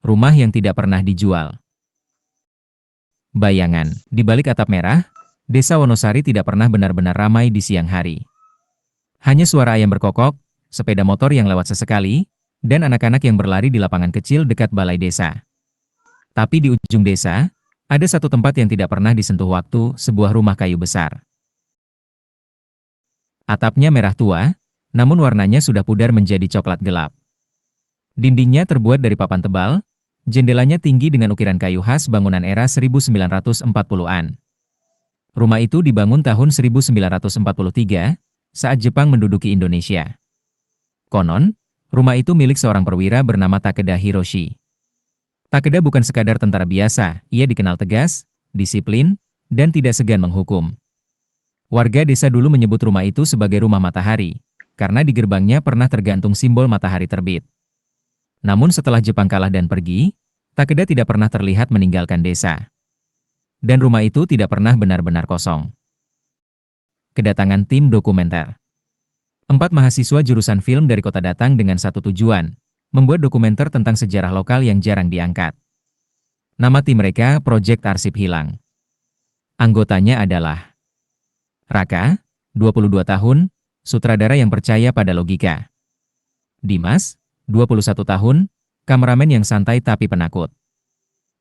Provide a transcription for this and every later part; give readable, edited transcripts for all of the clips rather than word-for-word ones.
rumah yang tidak pernah dijual. Bayangan, di balik atap merah, Desa Wonosari tidak pernah benar-benar ramai di siang hari. Hanya suara ayam berkokok, sepeda motor yang lewat sesekali, dan anak-anak yang berlari di lapangan kecil dekat balai desa. Tapi di ujung desa, ada satu tempat yang tidak pernah disentuh waktu, sebuah rumah kayu besar. Atapnya merah tua, namun warnanya sudah pudar menjadi coklat gelap. Dindingnya terbuat dari papan tebal, jendelanya tinggi dengan ukiran kayu khas bangunan era 1940-an. Rumah itu dibangun tahun 1943, saat Jepang menduduki Indonesia. Konon, rumah itu milik seorang perwira bernama Takeda Hiroshi. Takeda bukan sekadar tentara biasa, ia dikenal tegas, disiplin, dan tidak segan menghukum. Warga desa dulu menyebut rumah itu sebagai rumah matahari, karena di gerbangnya pernah tergantung simbol matahari terbit. Namun setelah Jepang kalah dan pergi, Takeda tidak pernah terlihat meninggalkan desa. Dan rumah itu tidak pernah benar-benar kosong. Kedatangan tim dokumenter. 4 mahasiswa jurusan film dari kota datang dengan satu tujuan, membuat dokumenter tentang sejarah lokal yang jarang diangkat. Nama tim mereka Project Arsip Hilang. Anggotanya adalah Raka, 22 tahun, sutradara yang percaya pada logika. Dimas, 21 tahun, kameramen yang santai tapi penakut.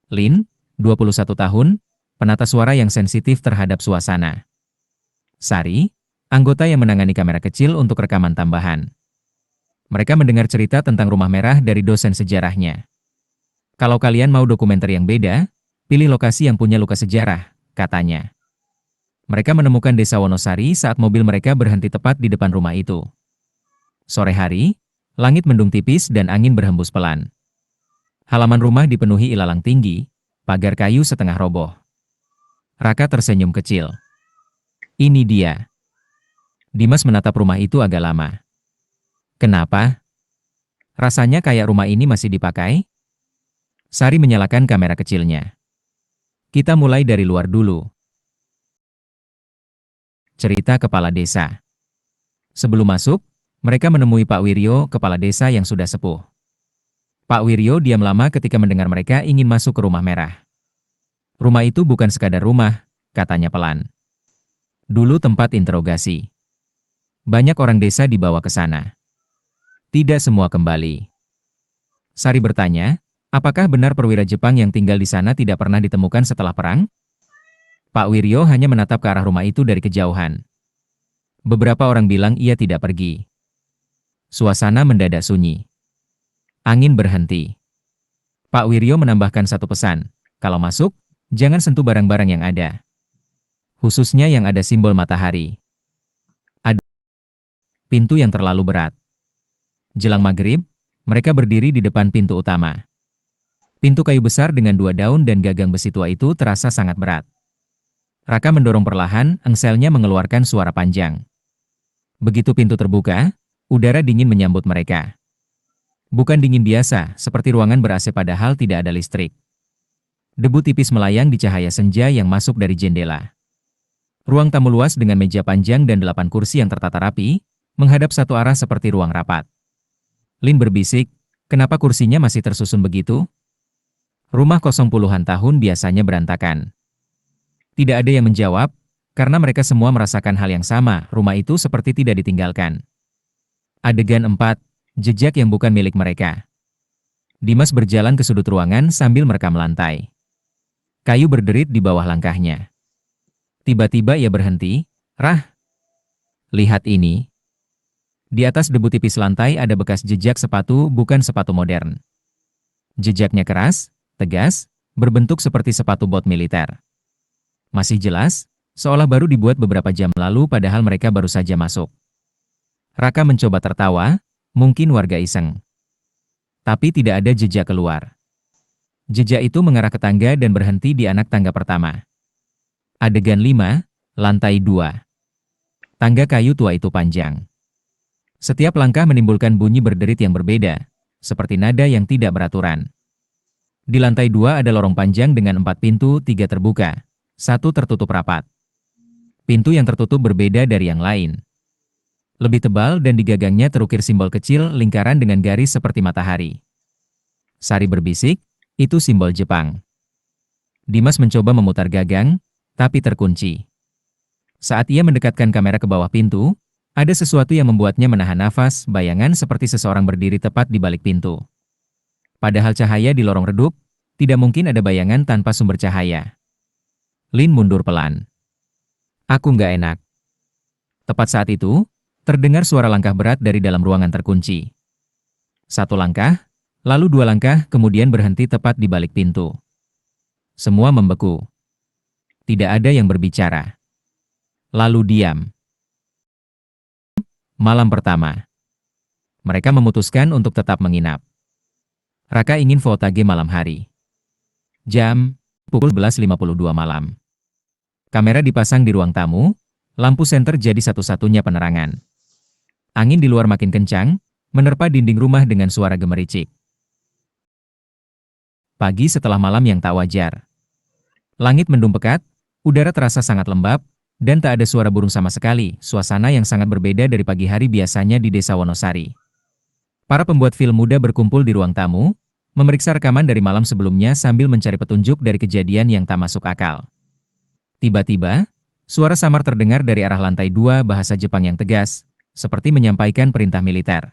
Lin, 21 tahun, penata suara yang sensitif terhadap suasana. Sari, anggota yang menangani kamera kecil untuk rekaman tambahan. Mereka mendengar cerita tentang Rumah Merah dari dosen sejarahnya. Kalau kalian mau dokumenter yang beda, pilih lokasi yang punya luka sejarah, katanya. Mereka menemukan Desa Wonosari saat mobil mereka berhenti tepat di depan rumah itu. Sore hari, langit mendung tipis dan angin berhembus pelan. Halaman rumah dipenuhi ilalang tinggi, pagar kayu setengah roboh. Raka tersenyum kecil. Ini dia. Dimas menatap rumah itu agak lama. Kenapa? Rasanya kayak rumah ini masih dipakai? Sari menyalakan kamera kecilnya. Kita mulai dari luar dulu. Cerita kepala desa. Sebelum masuk, mereka menemui Pak Wiryo, kepala desa yang sudah sepuh. Pak Wiryo diam lama ketika mendengar mereka ingin masuk ke Rumah Merah. Rumah itu bukan sekadar rumah, katanya pelan. Dulu tempat interogasi. Banyak orang desa dibawa ke sana. Tidak semua kembali. Sari bertanya, apakah benar perwira Jepang yang tinggal di sana tidak pernah ditemukan setelah perang? Pak Wiryo hanya menatap ke arah rumah itu dari kejauhan. Beberapa orang bilang ia tidak pergi. Suasana mendadak sunyi. Angin berhenti. Pak Wiryo menambahkan satu pesan, kalau masuk, jangan sentuh barang-barang yang ada. Khususnya yang ada simbol matahari. Ada pintu yang terlalu berat. Jelang maghrib, mereka berdiri di depan pintu utama. Pintu kayu besar dengan 2 daun dan gagang besi tua itu terasa sangat berat. Raka mendorong perlahan, engselnya mengeluarkan suara panjang. Begitu pintu terbuka, udara dingin menyambut mereka. Bukan dingin biasa, seperti ruangan ber-AC padahal tidak ada listrik. Debu tipis melayang di cahaya senja yang masuk dari jendela. Ruang tamu luas dengan meja panjang dan 8 kursi yang tertata rapi, menghadap satu arah seperti ruang rapat. Lin berbisik, kenapa kursinya masih tersusun begitu? Rumah kosong puluhan tahun biasanya berantakan. Tidak ada yang menjawab, karena mereka semua merasakan hal yang sama, rumah itu seperti tidak ditinggalkan. Adegan 4. Jejak yang bukan milik mereka. Dimas berjalan ke sudut ruangan sambil merekam lantai. Kayu berderit di bawah langkahnya. Tiba-tiba ia berhenti. Rah! Lihat ini. Di atas debu tipis lantai ada bekas jejak sepatu, bukan sepatu modern. Jejaknya keras, tegas, berbentuk seperti sepatu bot militer. Masih jelas, seolah baru dibuat beberapa jam lalu padahal mereka baru saja masuk. Raka mencoba tertawa, mungkin warga iseng. Tapi tidak ada jejak keluar. Jejak itu mengarah ke tangga dan berhenti di anak tangga pertama. Adegan 5, lantai 2. Tangga kayu tua itu panjang. Setiap langkah menimbulkan bunyi berderit yang berbeda, seperti nada yang tidak beraturan. Di lantai 2 ada lorong panjang dengan 4 pintu, 3 terbuka, 1 tertutup rapat. Pintu yang tertutup berbeda dari yang lain. Lebih tebal dan di gagangnya terukir simbol kecil lingkaran dengan garis seperti matahari. Sari berbisik, Itu simbol Jepang. Dimas mencoba memutar gagang, tapi terkunci. Saat ia mendekatkan kamera ke bawah pintu, ada sesuatu yang membuatnya menahan nafas, bayangan seperti seseorang berdiri tepat di balik pintu. Padahal cahaya di lorong redup, tidak mungkin ada bayangan tanpa sumber cahaya. Lin mundur pelan. Aku nggak enak. Tepat saat itu, terdengar suara langkah berat dari dalam ruangan terkunci. Satu langkah, lalu dua langkah, kemudian berhenti tepat di balik pintu. Semua membeku. Tidak ada yang berbicara. Lalu diam. Malam pertama. Mereka memutuskan untuk tetap menginap. Raka ingin votage malam hari. Jam pukul 11.52 malam. Kamera dipasang di ruang tamu, lampu senter jadi satu-satunya penerangan. Angin di luar makin kencang, menerpa dinding rumah dengan suara gemericik. Pagi setelah malam yang tak wajar. Langit mendung pekat, udara terasa sangat lembab, dan tak ada suara burung sama sekali, suasana yang sangat berbeda dari pagi hari biasanya di Desa Wonosari. Para pembuat film muda berkumpul di ruang tamu, memeriksa rekaman dari malam sebelumnya sambil mencari petunjuk dari kejadian yang tak masuk akal. Tiba-tiba, suara samar terdengar dari arah lantai 2 bahasa Jepang yang tegas, seperti menyampaikan perintah militer.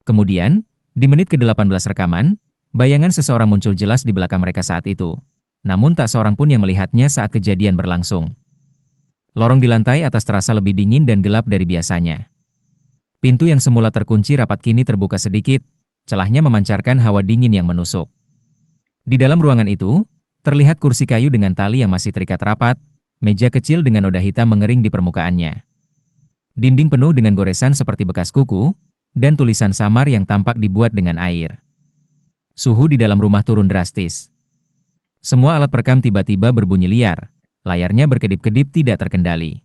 Kemudian, di menit ke-18 rekaman, bayangan seseorang muncul jelas di belakang mereka saat itu. Namun tak seorang pun yang melihatnya saat kejadian berlangsung. Lorong di lantai atas terasa lebih dingin dan gelap dari biasanya. Pintu yang semula terkunci rapat kini terbuka sedikit, celahnya memancarkan hawa dingin yang menusuk. Di dalam ruangan itu, terlihat kursi kayu dengan tali yang masih terikat rapat, meja kecil dengan noda hitam mengering di permukaannya. Dinding penuh dengan goresan seperti bekas kuku, dan tulisan samar yang tampak dibuat dengan air. Suhu di dalam rumah turun drastis. Semua alat perekam tiba-tiba berbunyi liar. Layarnya berkedip-kedip tidak terkendali.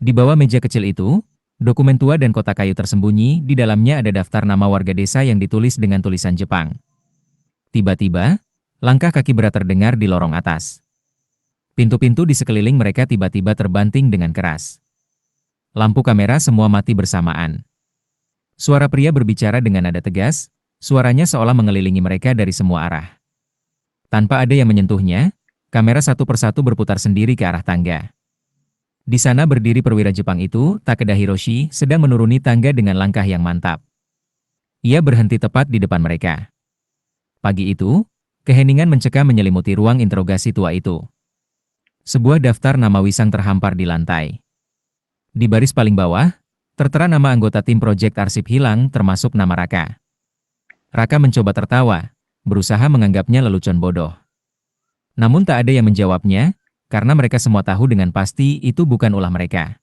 Di bawah meja kecil itu, dokumen tua dan kotak kayu tersembunyi, di dalamnya ada daftar nama warga desa yang ditulis dengan tulisan Jepang. Tiba-tiba, langkah kaki berat terdengar di lorong atas. Pintu-pintu di sekeliling mereka tiba-tiba terbanting dengan keras. Lampu kamera semua mati bersamaan. Suara pria berbicara dengan nada tegas, suaranya seolah mengelilingi mereka dari semua arah. Tanpa ada yang menyentuhnya, kamera satu persatu berputar sendiri ke arah tangga. Di sana berdiri perwira Jepang itu, Takeda Hiroshi, sedang menuruni tangga dengan langkah yang mantap. Ia berhenti tepat di depan mereka. Pagi itu, keheningan mencekam menyelimuti ruang interogasi tua itu. Sebuah daftar nama Wisang terhampar di lantai. Di baris paling bawah, tertera nama anggota tim proyek arsip hilang termasuk nama Raka. Raka mencoba tertawa, berusaha menganggapnya lelucon bodoh. Namun tak ada yang menjawabnya, karena mereka semua tahu dengan pasti itu bukan ulah mereka.